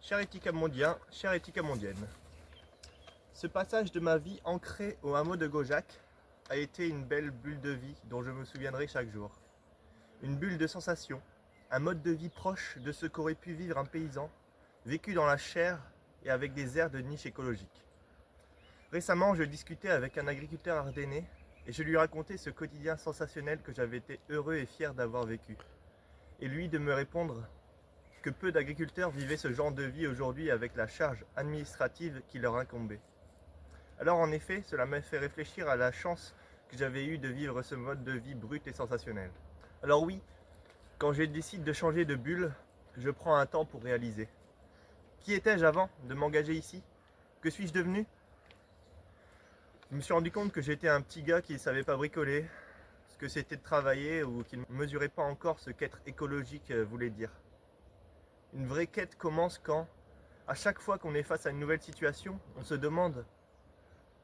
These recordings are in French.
Cher éthique-amondien, chère éthique-amondienne, ce passage de ma vie ancré au hameau de Gaujac a été une belle bulle de vie dont je me souviendrai chaque jour. Une bulle de sensations, un mode de vie proche de ce qu'aurait pu vivre un paysan, vécu dans la chair et avec des airs de niche écologique. Récemment, je discutais avec un agriculteur ardennais et je lui racontais ce quotidien sensationnel que j'avais été heureux et fier d'avoir vécu. Et lui de me répondre que peu d'agriculteurs vivaient ce genre de vie aujourd'hui avec la charge administrative qui leur incombait. Alors en effet, cela m'a fait réfléchir à la chance que j'avais eue de vivre ce mode de vie brut et sensationnel. Alors oui, quand je décide de changer de bulle, je prends un temps pour réaliser. Qui étais-je avant de m'engager ici? Que suis-je devenu? Je me suis rendu compte que j'étais un petit gars qui ne savait pas bricoler, ce que c'était de travailler ou qui ne mesurait pas encore ce qu'être écologique voulait dire. Une vraie quête commence quand, à chaque fois qu'on est face à une nouvelle situation, on se demande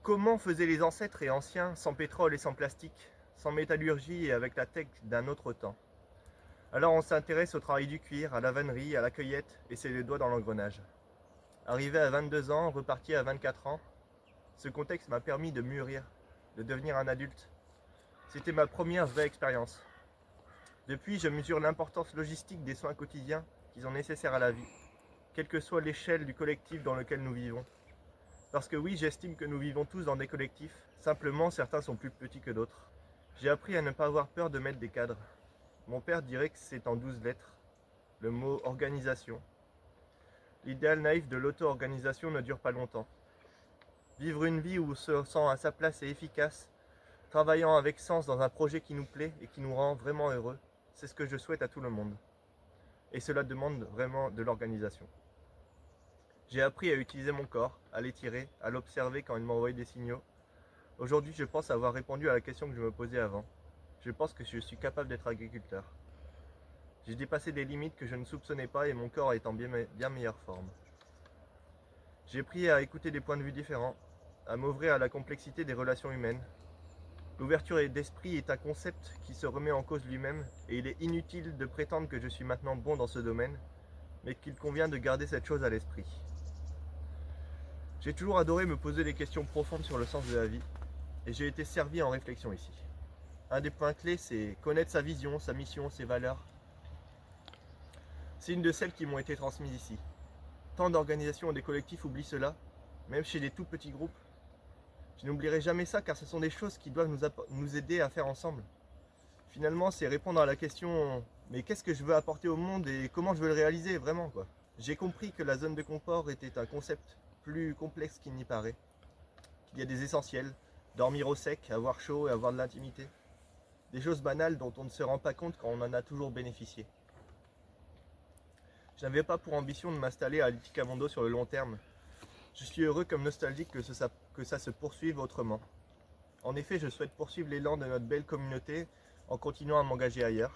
comment faisaient les ancêtres et anciens sans pétrole et sans plastique, sans métallurgie et avec la tech d'un autre temps. Alors on s'intéresse au travail du cuir, à la vannerie, à la cueillette et c'est les doigts dans l'engrenage. Arrivé à 22 ans, reparti à 24 ans, ce contexte m'a permis de mûrir, de devenir un adulte. C'était ma première vraie expérience. Depuis, je mesure l'importance logistique des soins quotidiens qui sont nécessaires à la vie, quelle que soit l'échelle du collectif dans lequel nous vivons. Parce que oui, j'estime que nous vivons tous dans des collectifs, simplement certains sont plus petits que d'autres. J'ai appris à ne pas avoir peur de mettre des cadres. Mon père dirait que c'est en 12 lettres, le mot organisation. L'idéal naïf de l'auto-organisation ne dure pas longtemps. Vivre une vie où on se sent à sa place et efficace, travaillant avec sens dans un projet qui nous plaît et qui nous rend vraiment heureux, c'est ce que je souhaite à tout le monde. Et cela demande vraiment de l'organisation. J'ai appris à utiliser mon corps, à l'étirer, à l'observer quand il m'envoyait des signaux. Aujourd'hui, je pense avoir répondu à la question que je me posais avant. Je pense que je suis capable d'être agriculteur. J'ai dépassé des limites que je ne soupçonnais pas et mon corps est en bien meilleure forme. J'ai appris à écouter des points de vue différents, à m'ouvrir à la complexité des relations humaines. L'ouverture d'esprit est un concept qui se remet en cause lui-même et il est inutile de prétendre que je suis maintenant bon dans ce domaine, mais qu'il convient de garder cette chose à l'esprit. J'ai toujours adoré me poser des questions profondes sur le sens de la vie et j'ai été servi en réflexion ici. Un des points clés, c'est connaître sa vision, sa mission, ses valeurs. C'est une de celles qui m'ont été transmises ici. Tant d'organisations et des collectifs oublient cela, même chez des tout petits groupes. Je n'oublierai jamais ça car ce sont des choses qui doivent nous aider à faire ensemble. Finalement, c'est répondre à la question mais qu'est-ce que je veux apporter au monde et comment je veux le réaliser vraiment quoi. J'ai compris que la zone de confort était un concept plus complexe qu'il n'y paraît. Qu'il y a des essentiels, dormir au sec, avoir chaud et avoir de l'intimité. Des choses banales dont on ne se rend pas compte quand on en a toujours bénéficié. Je n'avais pas pour ambition de m'installer à Liticamondo sur le long terme. Je suis heureux comme nostalgique que ça se poursuive autrement. En effet, je souhaite poursuivre l'élan de notre belle communauté en continuant à m'engager ailleurs.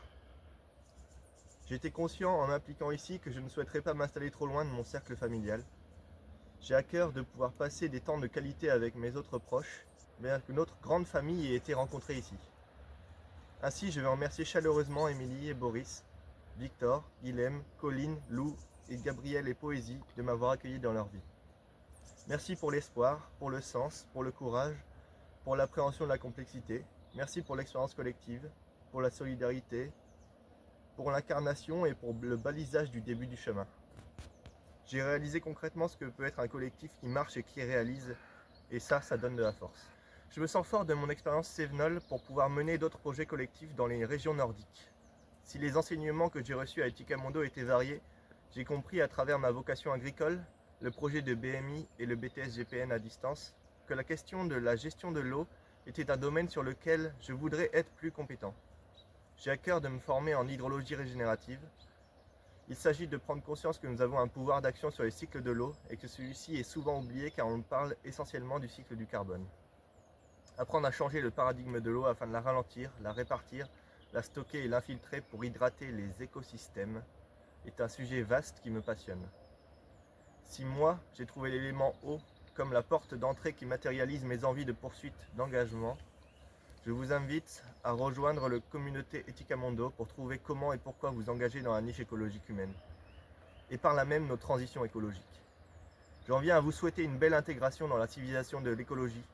J'étais conscient en m'impliquant ici que je ne souhaiterais pas m'installer trop loin de mon cercle familial. J'ai à cœur de pouvoir passer des temps de qualité avec mes autres proches, bien que notre grande famille ait été rencontrée ici. Ainsi, je veux remercier chaleureusement Émilie et Boris, Victor, Guilhem, Colline, Lou et Gabriel et Poésie de m'avoir accueilli dans leur vie. Merci pour l'espoir, pour le sens, pour le courage, pour l'appréhension de la complexité. Merci pour l'expérience collective, pour la solidarité, pour l'incarnation et pour le balisage du début du chemin. J'ai réalisé concrètement ce que peut être un collectif qui marche et qui réalise, et ça donne de la force. Je me sens fort de mon expérience cévenole pour pouvoir mener d'autres projets collectifs dans les régions nordiques. Si les enseignements que j'ai reçus à Ethicamondo étaient variés, j'ai compris à travers ma vocation agricole, le projet de BMI et le BTS GPN à distance, que la question de la gestion de l'eau était un domaine sur lequel je voudrais être plus compétent. J'ai à cœur de me former en hydrologie régénérative. Il s'agit de prendre conscience que nous avons un pouvoir d'action sur les cycles de l'eau et que celui-ci est souvent oublié car on parle essentiellement du cycle du carbone. Apprendre à changer le paradigme de l'eau afin de la ralentir, la répartir, la stocker et l'infiltrer pour hydrater les écosystèmes est un sujet vaste qui me passionne. Si moi, j'ai trouvé l'élément eau comme la porte d'entrée qui matérialise mes envies de poursuite, d'engagement, je vous invite à rejoindre la communauté Ethicamondo pour trouver comment et pourquoi vous engager dans la niche écologique humaine. et par là même notre transition écologique. J'en viens à vous souhaiter une belle intégration dans la civilisation de l'écologie,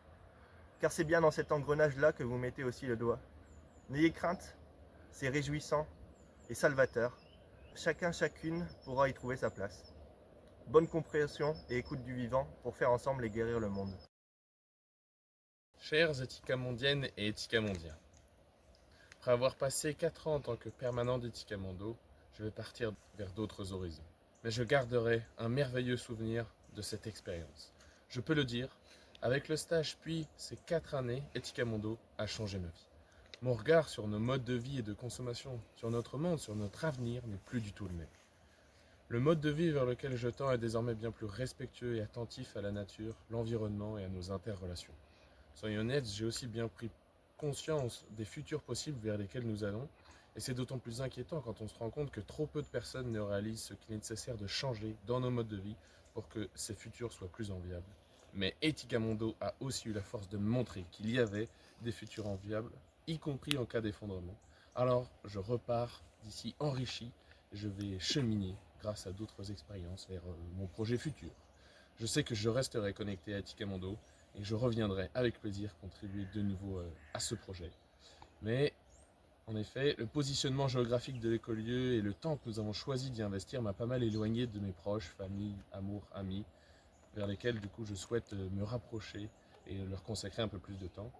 car c'est bien dans cet engrenage-là que vous mettez aussi le doigt. N'ayez crainte, c'est réjouissant et salvateur. Chacun, chacune pourra y trouver sa place. Bonne compréhension et écoute du vivant pour faire ensemble et guérir le monde. Chères éthicamondiennes et éthicamondiens, après avoir passé 4 ans en tant que permanent d'Éthicamondo, je vais partir vers d'autres horizons. Mais je garderai un merveilleux souvenir de cette expérience. Je peux le dire, avec le stage puis ces 4 années, Éthicamondo a changé ma vie. Mon regard sur nos modes de vie et de consommation, sur notre monde, sur notre avenir n'est plus du tout le même. Le mode de vie vers lequel je tends est désormais bien plus respectueux et attentif à la nature, l'environnement et à nos interrelations. Soyons honnêtes, j'ai aussi bien pris conscience des futurs possibles vers lesquels nous allons, et c'est d'autant plus inquiétant quand on se rend compte que trop peu de personnes ne réalisent ce qu'il est nécessaire de changer dans nos modes de vie pour que ces futurs soient plus enviables. Mais Éthicamondo a aussi eu la force de me montrer qu'il y avait des futurs enviables, y compris en cas d'effondrement. Alors je repars d'ici enrichi, et je vais cheminer grâce à d'autres expériences vers mon projet futur. Je sais que je resterai connecté à Éthicamondo, et je reviendrai avec plaisir contribuer de nouveau à ce projet. Mais en effet, le positionnement géographique de l'écolieu et le temps que nous avons choisi d'y investir m'a pas mal éloigné de mes proches, famille, amour, amis, vers lesquels du coup je souhaite me rapprocher et leur consacrer un peu plus de temps.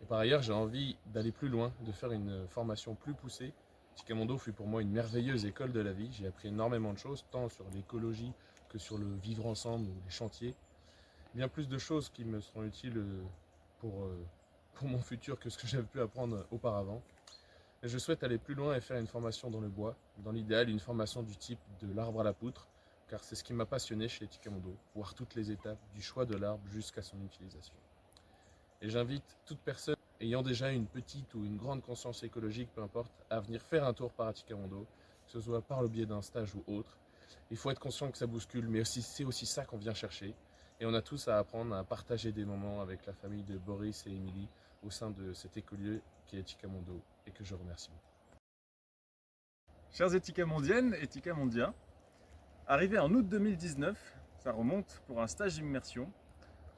Et par ailleurs, j'ai envie d'aller plus loin, de faire une formation plus poussée. Éthicamondo fut pour moi une merveilleuse école de la vie. J'ai appris énormément de choses, tant sur l'écologie que sur le vivre ensemble ou les chantiers. Bien plus de choses qui me seront utiles pour, euh, pour mon futur que ce que j'avais pu apprendre auparavant. Et je souhaite aller plus loin et faire une formation dans le bois, dans l'idéal une formation du type de l'arbre à la poutre, car c'est ce qui m'a passionné chez Éthicamondo, voir toutes les étapes du choix de l'arbre jusqu'à son utilisation. Et j'invite toute personne ayant déjà une petite ou une grande conscience écologique, peu importe, à venir faire un tour par Éthicamondo, que ce soit par le biais d'un stage ou autre. Il faut être conscient que ça bouscule, mais aussi, c'est aussi ça qu'on vient chercher. Et on a tous à apprendre à partager des moments avec la famille de Boris et Émilie au sein de cet écolieu qui est Éthicamondo et que je remercie beaucoup. Chers éthicamondiennes, éthicamondiens, arrivé en août 2019, ça remonte pour un stage d'immersion,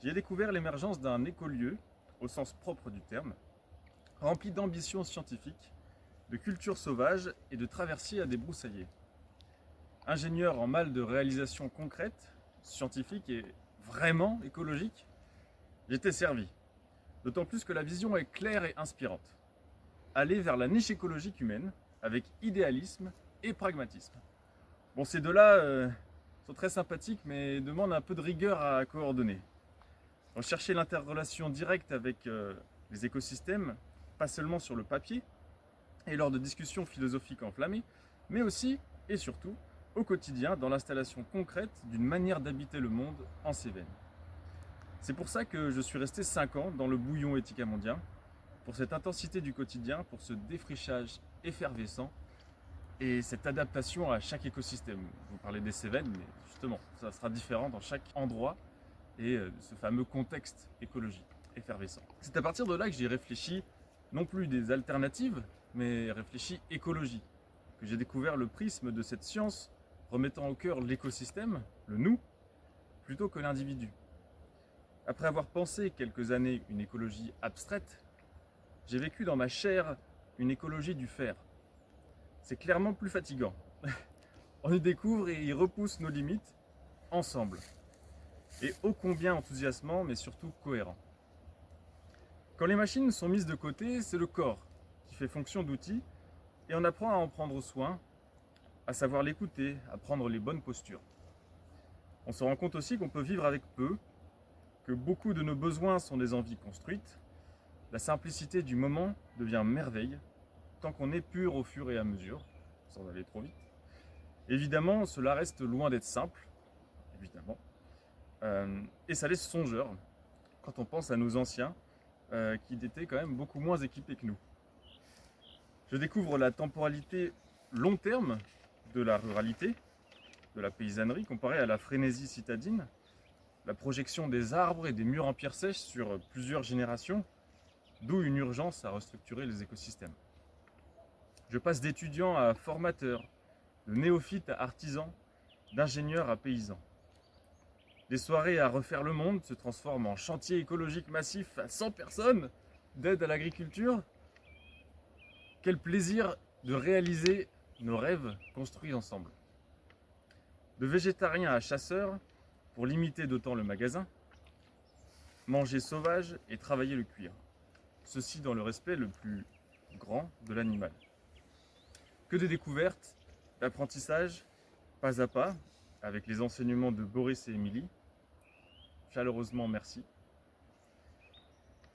j'ai découvert l'émergence d'un écolieu, au sens propre du terme, rempli d'ambitions scientifiques, de culture sauvage et de traversiers à débroussailler. Ingénieur en mal de réalisation concrète, scientifique et vraiment écologique, j'étais servi. D'autant plus que la vision est claire et inspirante. Aller vers la niche écologique humaine avec idéalisme et pragmatisme. Bon, ces deux-là sont très sympathiques mais demandent un peu de rigueur à coordonner. Rechercher l'interrelation directe avec les écosystèmes, pas seulement sur le papier et lors de discussions philosophiques enflammées, mais aussi et surtout au quotidien dans l'installation concrète d'une manière d'habiter le monde en Cévennes. C'est pour ça que je suis resté 5 ans dans le bouillon éthicamondien, pour cette intensité du quotidien, pour ce défrichage effervescent et cette adaptation à chaque écosystème. Vous parlez des Cévennes, mais justement, ça sera différent dans chaque endroit et ce fameux contexte écologique effervescent. C'est à partir de là que j'ai réfléchi, non plus des alternatives, mais réfléchi écologie, que j'ai découvert le prisme de cette science remettant au cœur l'écosystème, le nous, plutôt que l'individu. Après avoir pensé quelques années une écologie abstraite, j'ai vécu dans ma chair une écologie du faire. C'est clairement plus fatigant. On y découvre et y repousse nos limites, ensemble. Et ô combien enthousiasmant, mais surtout cohérent. Quand les machines sont mises de côté, c'est le corps qui fait fonction d'outil, et on apprend à en prendre soin, à savoir l'écouter, à prendre les bonnes postures. On se rend compte aussi qu'on peut vivre avec peu, que beaucoup de nos besoins sont des envies construites. La simplicité du moment devient merveille, tant qu'on épure au fur et à mesure, sans aller trop vite. Évidemment, cela reste loin d'être simple, évidemment. Et ça laisse songeur, quand on pense à nos anciens, qui étaient quand même beaucoup moins équipés que nous. Je découvre la temporalité long terme de la ruralité, de la paysannerie, comparée à la frénésie citadine, la projection des arbres et des murs en pierre sèche sur plusieurs générations, d'où une urgence à restructurer les écosystèmes. Je passe d'étudiant à formateur, de néophyte à artisan, d'ingénieurs à paysans. Les soirées à refaire le monde se transforment en chantier écologique massif à 100 personnes d'aide à l'agriculture. Quel plaisir de réaliser nos rêves construits ensemble. De végétariens à chasseurs, pour limiter d'autant le magasin, manger sauvage et travailler le cuir. Ceci dans le respect le plus grand de l'animal. Que de découvertes, d'apprentissage, pas à pas, avec les enseignements de Boris et Émilie. Chaleureusement merci.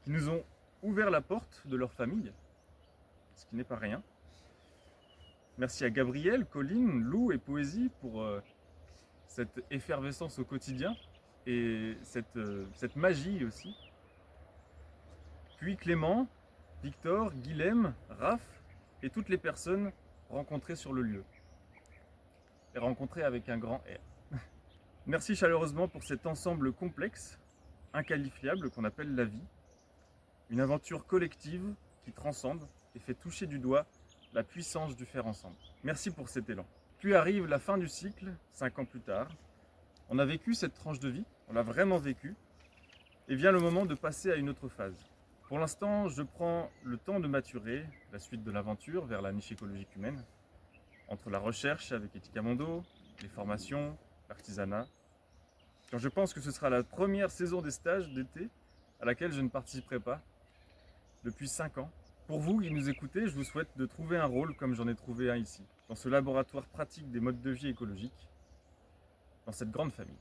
Qui nous ont ouvert la porte de leur famille, ce qui n'est pas rien. Merci à Gabriel, Colline, Lou et Poésie pour cette effervescence au quotidien et cette magie aussi. Puis Clément, Victor, Guilhem, Raph et toutes les personnes rencontrées sur le lieu. Et rencontrées avec un grand R. Merci chaleureusement pour cet ensemble complexe, inqualifiable qu'on appelle la vie. Une aventure collective qui transcende et fait toucher du doigt la puissance du faire ensemble. Merci pour cet élan. Puis arrive la fin du cycle, 5 ans plus tard. On a vécu cette tranche de vie, on l'a vraiment vécu, et vient le moment de passer à une autre phase. Pour l'instant, je prends le temps de maturer la suite de l'aventure vers la niche écologique humaine, entre la recherche avec Etika Mondo, les formations, l'artisanat, quand je pense que ce sera la première saison des stages d'été à laquelle je ne participerai pas depuis 5 ans. Pour vous qui nous écoutez, je vous souhaite de trouver un rôle comme j'en ai trouvé un ici, dans ce laboratoire pratique des modes de vie écologiques, dans cette grande famille.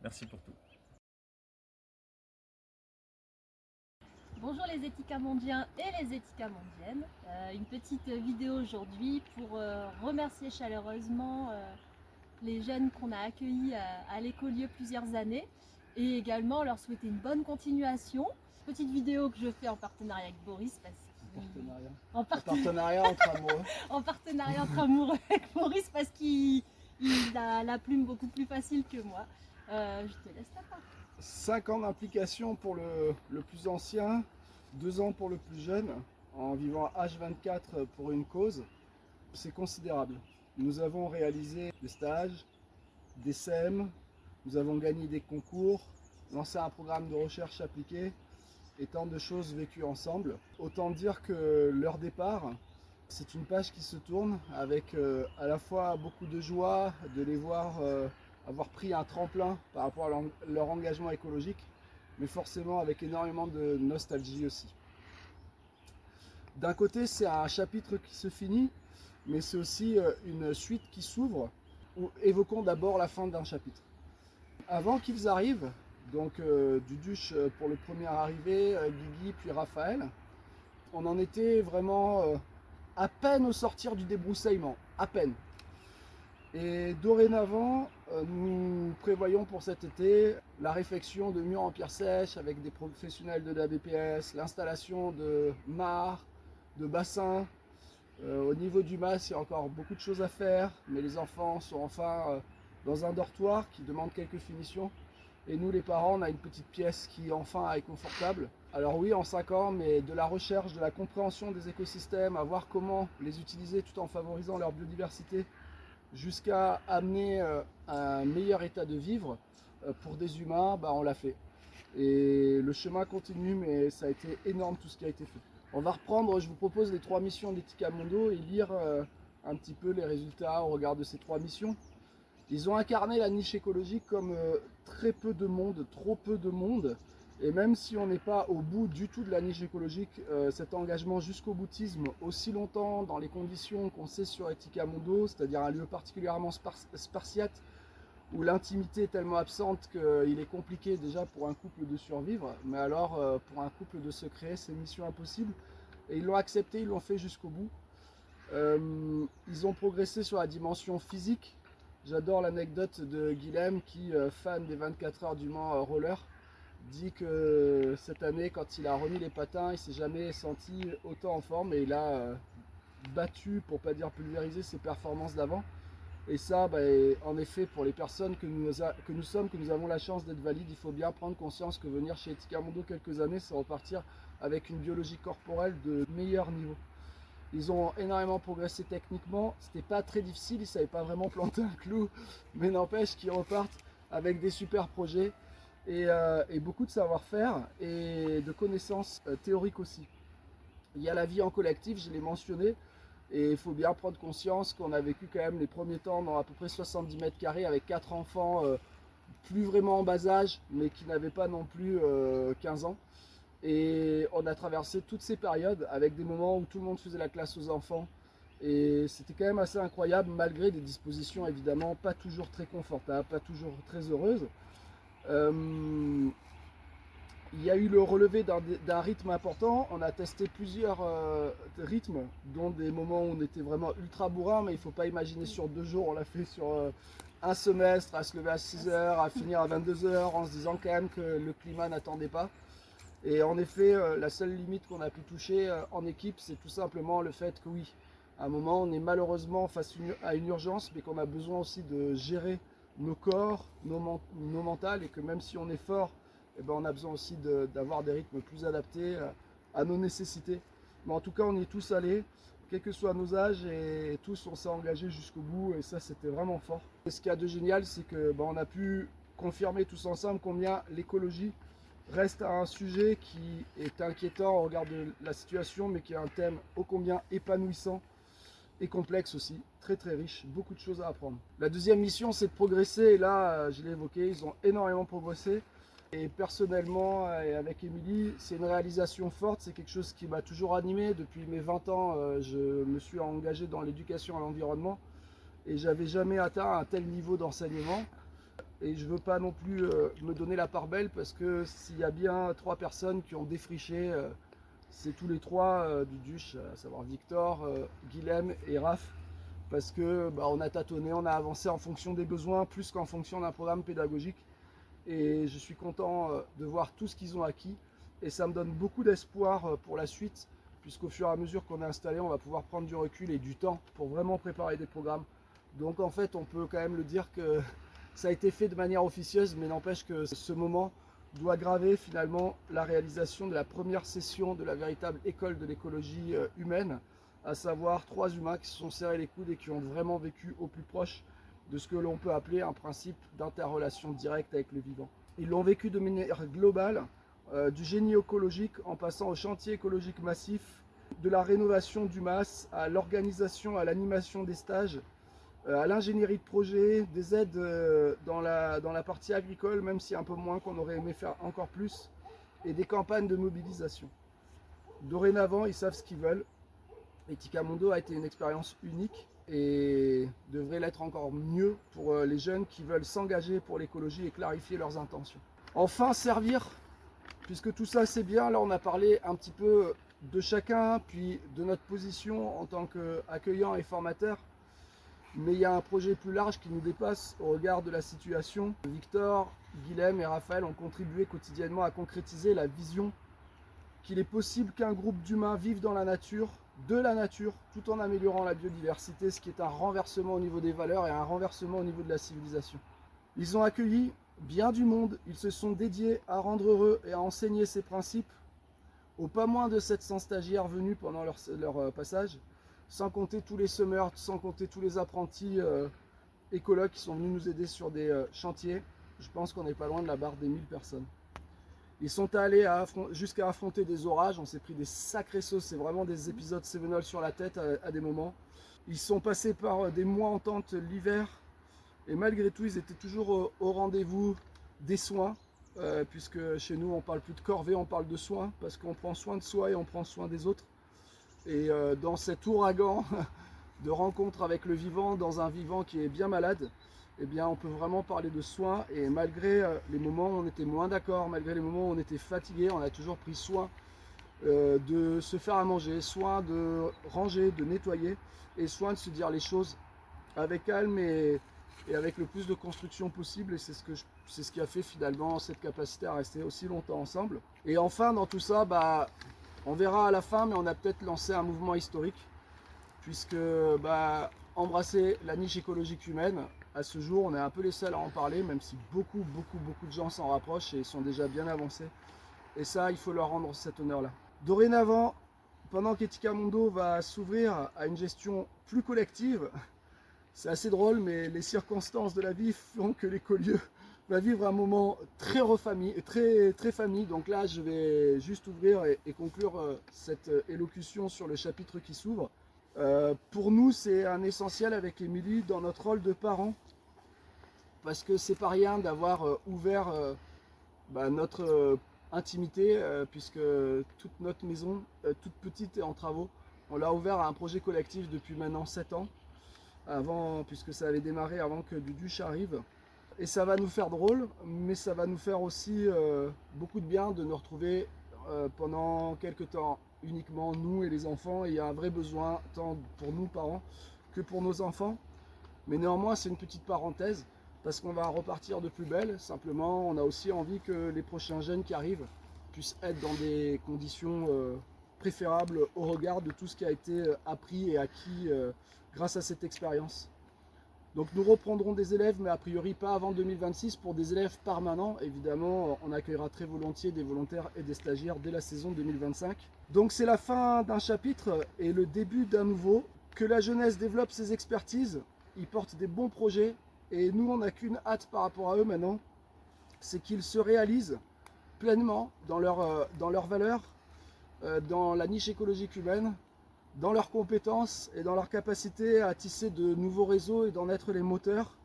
Merci pour tout. Bonjour les éthicamondiens et les éthicamondiennes. Une petite vidéo aujourd'hui pour remercier chaleureusement les jeunes qu'on a accueillis à l'écolieu plusieurs années et également leur souhaiter une bonne continuation. Petite vidéo que je fais en partenariat avec Boris En partenariat entre amoureux. En partenariat entre amoureux avec Boris parce qu'il a la plume beaucoup plus facile que moi. Je te laisse la parole. 5 ans d'implication pour le plus ancien, 2 ans pour le plus jeune, en vivant H24 pour une cause. C'est considérable. Nous avons réalisé des stages, des SEM, nous avons gagné des concours, lancé un programme de recherche appliquée et tant de choses vécues ensemble. Autant dire que leur départ, c'est une page qui se tourne avec à la fois beaucoup de joie de les voir avoir pris un tremplin par rapport à leur engagement écologique, mais forcément avec énormément de nostalgie aussi. D'un côté, c'est un chapitre qui se finit, mais c'est aussi une suite qui s'ouvre. Évoquons d'abord la fin d'un chapitre. Avant qu'ils arrivent, donc Duduche pour le premier arrivé, Guigui puis Raphaël, on en était vraiment à peine au sortir du débroussaillement, à peine. Et dorénavant, nous prévoyons pour cet été la réfection de murs en pierre sèche avec des professionnels de la BPS, l'installation de mares, de bassins. Au niveau du mas, il y a encore beaucoup de choses à faire, mais les enfants sont enfin dans un dortoir qui demande quelques finitions. Et nous, les parents, on a une petite pièce qui enfin est confortable. Alors oui, en 5 ans, mais de la recherche, de la compréhension des écosystèmes, à voir comment les utiliser tout en favorisant leur biodiversité, jusqu'à amener un meilleur état de vivre pour des humains, on l'a fait. Et le chemin continue, mais ça a été énorme tout ce qui a été fait. On va reprendre, je vous propose les 3 missions d'Etika Mondo et lire un petit peu les résultats au regard de ces 3 missions. Ils ont incarné la niche écologique comme très peu de monde, trop peu de monde. Et même si on n'est pas au bout du tout de la niche écologique, cet engagement jusqu'au boutisme aussi longtemps dans les conditions qu'on sait sur Etika Mondo, c'est-à-dire un lieu particulièrement spartiate, où l'intimité est tellement absente qu'il est compliqué déjà pour un couple de survivre, mais alors pour un couple de se créer, c'est une mission impossible. Et ils l'ont accepté, ils l'ont fait jusqu'au bout. Ils ont progressé sur la dimension physique. J'adore l'anecdote de Guilhem qui, fan des 24 heures du Mans roller, dit que cette année, quand il a remis les patins, il ne s'est jamais senti autant en forme et il a battu, pour pas dire pulvérisé, ses performances d'avant. Et ça, en effet, pour les personnes que nous sommes, que nous avons la chance d'être valides, il faut bien prendre conscience que venir chez Etika Mondo quelques années, c'est repartir avec une biologie corporelle de meilleur niveau. Ils ont énormément progressé techniquement. C'était pas très difficile, ils ne savaient pas vraiment planter un clou, mais n'empêche qu'ils repartent avec des super projets et beaucoup de savoir-faire et de connaissances théoriques aussi. Il y a la vie en collectif, je l'ai mentionné, et il faut bien prendre conscience qu'on a vécu quand même les premiers temps dans à peu près 70 mètres carrés avec 4 enfants plus vraiment en bas âge, mais qui n'avaient pas non plus 15 ans. Et on a traversé toutes ces périodes avec des moments où tout le monde faisait la classe aux enfants. Et c'était quand même assez incroyable, malgré des dispositions évidemment pas toujours très confortables, pas toujours très heureuses. Il y a eu le relevé d'un rythme important. On a testé plusieurs rythmes, dont des moments où on était vraiment ultra bourrin, mais il ne faut pas imaginer sur 2 jours. On l'a fait sur un semestre, à se lever à 6 h, à finir à 22 h, en se disant quand même que le climat n'attendait pas. Et en effet, la seule limite qu'on a pu toucher en équipe, c'est tout simplement le fait que oui, à un moment, on est malheureusement face à une urgence, mais qu'on a besoin aussi de gérer nos corps, nos mentales, et que même si on est fort, eh ben, on a besoin aussi d'avoir des rythmes plus adaptés à nos nécessités. Mais en tout cas, on y est tous allés, quels que soient nos âges, et tous on s'est engagés jusqu'au bout, et ça c'était vraiment fort. Et ce qu'il y a de génial, c'est que on a pu confirmer tous ensemble combien l'écologie reste un sujet qui est inquiétant au regard de la situation, mais qui est un thème ô combien épanouissant et complexe aussi, très très riche, beaucoup de choses à apprendre. La deuxième mission, c'est de progresser, et là, je l'ai évoqué, ils ont énormément progressé. Et personnellement, et avec Émilie, c'est une réalisation forte, c'est quelque chose qui m'a toujours animé. Depuis mes 20 ans, je me suis engagé dans l'éducation à l'environnement et j'avais jamais atteint un tel niveau d'enseignement. Et je ne veux pas non plus me donner la part belle, parce que s'il y a bien 3 personnes qui ont défriché, c'est tous les 3 du DUCH, à savoir Victor, Guilhem et Raph, parce que on a tâtonné, on a avancé en fonction des besoins plus qu'en fonction d'un programme pédagogique. Et je suis content de voir tout ce qu'ils ont acquis, et ça me donne beaucoup d'espoir pour la suite, puisqu'au fur et à mesure qu'on est installé, on va pouvoir prendre du recul et du temps pour vraiment préparer des programmes. Donc en fait, on peut quand même le dire que ça a été fait de manière officieuse, mais n'empêche que ce moment doit graver finalement la réalisation de la première session de la véritable école de l'écologie humaine, à savoir 3 humains qui se sont serrés les coudes et qui ont vraiment vécu au plus proche de ce que l'on peut appeler un principe d'interrelation directe avec le vivant. Ils l'ont vécu de manière globale, du génie écologique en passant au chantier écologique massif, de la rénovation du MAS à l'organisation, à l'animation des stages, à l'ingénierie de projet, des aides dans la partie agricole, même si un peu moins, qu'on aurait aimé faire encore plus, et des campagnes de mobilisation. Dorénavant, ils savent ce qu'ils veulent. Ethicamondo a été une expérience unique et devrait l'être encore mieux pour les jeunes qui veulent s'engager pour l'écologie et clarifier leurs intentions. Enfin, servir, puisque tout ça c'est bien, là on a parlé un petit peu de chacun, puis de notre position en tant qu'accueillant et formateur, mais il y a un projet plus large qui nous dépasse au regard de la situation. Victor, Guilhem et Raphaël ont contribué quotidiennement à concrétiser la vision qu'il est possible qu'un groupe d'humains vive dans la nature, de la nature, tout en améliorant la biodiversité, ce qui est un renversement au niveau des valeurs et un renversement au niveau de la civilisation. Ils ont accueilli bien du monde, ils se sont dédiés à rendre heureux et à enseigner ces principes aux pas moins de 700 stagiaires venus pendant leur passage, sans compter tous les semeurs, sans compter tous les apprentis écologues qui sont venus nous aider sur des chantiers. Je pense qu'on n'est pas loin de la barre des 1000 personnes. Ils sont allés jusqu'à affronter des orages, on s'est pris des sacrées sauces, c'est vraiment des épisodes Cévenol sur la tête à des moments. Ils sont passés par des mois en tente l'hiver, et malgré tout ils étaient toujours au rendez-vous des soins, puisque chez nous on parle plus de corvée, on parle de soins, parce qu'on prend soin de soi et on prend soin des autres. Et dans cet ouragan de rencontre avec le vivant, dans un vivant qui est bien malade, eh bien, on peut vraiment parler de soins, et malgré les moments où on était moins d'accord, malgré les moments où on était fatigué, on a toujours pris soin de se faire à manger, soin de ranger, de nettoyer, et soin de se dire les choses avec calme et avec le plus de construction possible, et c'est ce qui a fait finalement cette capacité à rester aussi longtemps ensemble. Et enfin, dans tout ça, on verra à la fin, mais on a peut-être lancé un mouvement historique, puisque embrasser la niche écologique humaine, à ce jour, on est un peu les seuls à en parler, même si beaucoup de gens s'en rapprochent et sont déjà bien avancés. Et ça, il faut leur rendre cet honneur-là. Dorénavant, pendant qu'Ethicamondo va s'ouvrir à une gestion plus collective, c'est assez drôle, mais les circonstances de la vie font que l'écolieu va vivre un moment très famille. Donc là, je vais juste ouvrir et conclure cette élocution sur le chapitre qui s'ouvre. Pour nous, c'est un essentiel avec Émilie dans notre rôle de parents, parce que c'est pas rien d'avoir ouvert notre intimité, puisque toute notre maison, toute petite et en travaux, on l'a ouvert à un projet collectif depuis maintenant 7 ans, puisque ça avait démarré avant que Duduche arrive. Et ça va nous faire drôle, mais ça va nous faire aussi beaucoup de bien de nous retrouver pendant quelques temps uniquement nous et les enfants. Et il y a un vrai besoin tant pour nous parents que pour nos enfants. Mais néanmoins c'est une petite parenthèse parce qu'on va repartir de plus belle. Simplement on a aussi envie que les prochains jeunes qui arrivent puissent être dans des conditions préférables au regard de tout ce qui a été appris et acquis grâce à cette expérience. Donc nous reprendrons des élèves, mais a priori pas avant 2026 pour des élèves permanents. Évidemment, on accueillera très volontiers des volontaires et des stagiaires dès la saison 2025. Donc c'est la fin d'un chapitre et le début d'un nouveau. Que la jeunesse développe ses expertises, ils portent des bons projets et nous on n'a qu'une hâte par rapport à eux maintenant, c'est qu'ils se réalisent pleinement dans leurs valeurs, dans la niche écologique humaine, dans leurs compétences et dans leur capacité à tisser de nouveaux réseaux et d'en être les moteurs.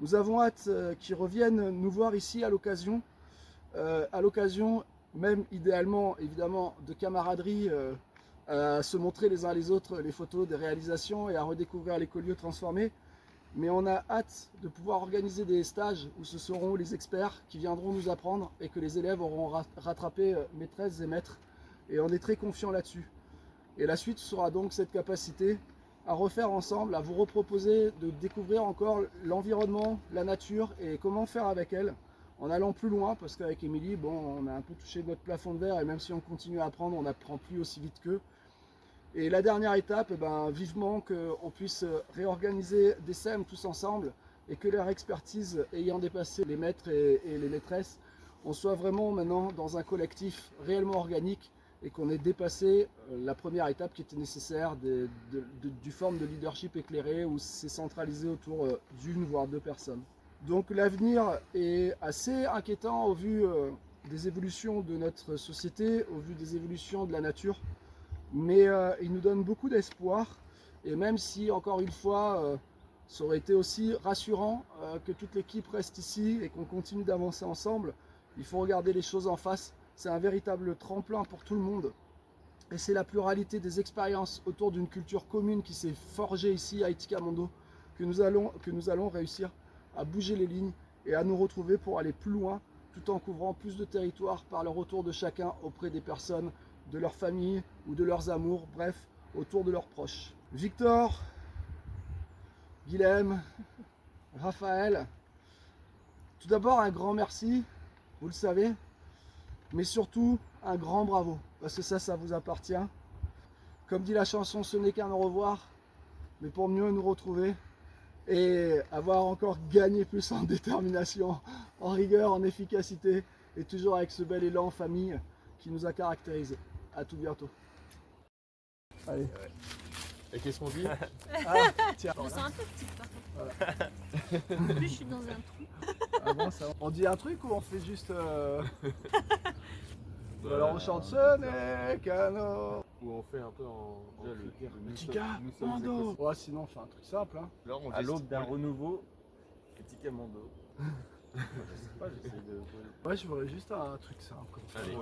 Nous avons hâte qu'ils reviennent nous voir ici à l'occasion même idéalement évidemment de camaraderie, à se montrer les uns les autres les photos des réalisations et à redécouvrir l'écolieu transformé. Mais on a hâte de pouvoir organiser des stages où ce seront les experts qui viendront nous apprendre et que les élèves auront rattrapé maîtresses et maîtres. Et on est très confiants là-dessus. Et la suite sera donc cette capacité à refaire ensemble, à vous reproposer de découvrir encore l'environnement, la nature et comment faire avec elle, en allant plus loin, parce qu'avec Émilie, bon, on a un peu touché notre plafond de verre et même si on continue à apprendre, on n'apprend plus aussi vite qu'eux. Et la dernière étape, vivement qu'on puisse réorganiser des SEM tous ensemble et que leur expertise ayant dépassé les maîtres et les maîtresses, on soit vraiment maintenant dans un collectif réellement organique et qu'on ait dépassé la première étape qui était nécessaire du forme de leadership éclairé où c'est centralisé autour d'une voire deux personnes. Donc l'avenir est assez inquiétant au vu des évolutions de notre société, au vu des évolutions de la nature, mais il nous donne beaucoup d'espoir et même si encore une fois ça aurait été aussi rassurant que toute l'équipe reste ici et qu'on continue d'avancer ensemble, il faut regarder les choses en face. C'est un véritable tremplin pour tout le monde. Et c'est la pluralité des expériences autour d'une culture commune qui s'est forgée ici à Ethicamondo que nous allons réussir à bouger les lignes et à nous retrouver pour aller plus loin tout en couvrant plus de territoire par le retour de chacun auprès des personnes, de leur famille ou de leurs amours, bref, autour de leurs proches. Victor, Guilhem, Raphaël, tout d'abord un grand merci, vous le savez, mais surtout un grand bravo, parce que ça vous appartient. Comme dit la chanson, ce n'est qu'un au revoir, mais pour mieux nous retrouver et avoir encore gagné plus en détermination, en rigueur, en efficacité, et toujours avec ce bel élan en famille qui nous a caractérisés. À tout bientôt. Allez. Et qu'est-ce qu'on dit? Tiens. Je me sens un peu petite par contre. En plus je suis dans un trou. Ah bon, ça va. On dit un truc ou on fait juste... Alors on chante ce n'est qu'un or. Ou on fait un peu en Ethicamondo. Ouais, sinon on fait un truc simple. Hein. Alors on À l'aube gesticule. d'un renouveau, Ethicamondo. Je sais pas, j'essaie de... Ouais, je voudrais juste un truc simple comme ça. Allez.